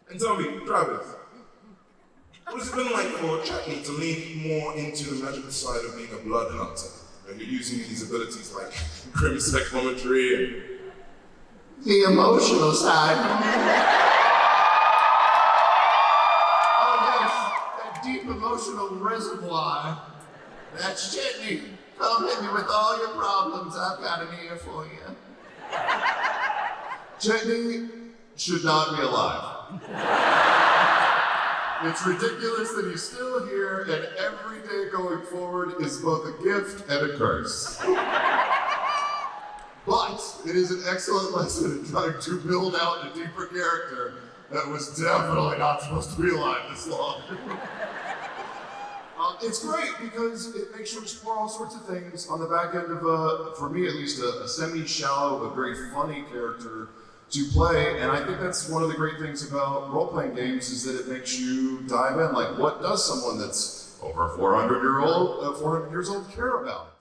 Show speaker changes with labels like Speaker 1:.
Speaker 1: And tell me, Travis, what has it been like for Chetney to lean more into the magical side of being a blood hunter? And you're using these abilities like grim psychometry and
Speaker 2: the emotional side. Oh yes, that deep emotional reservoir. That's Chetney. Come hit me with all your problems. I've got an ear for you. Chetney should not be alive. It's ridiculous that he's still here, and every day going forward is both a gift and a curse. But it is an excellent lesson in trying to build out a deeper character that was definitely not supposed to be alive this long. It's great because it makes you explore all sorts of things on the back end of for me at least, a semi-shallow but very funny character to play. And I think that's one of the great things about role-playing games is that it makes you dive in. Like, what does someone that's over 400 years old care about?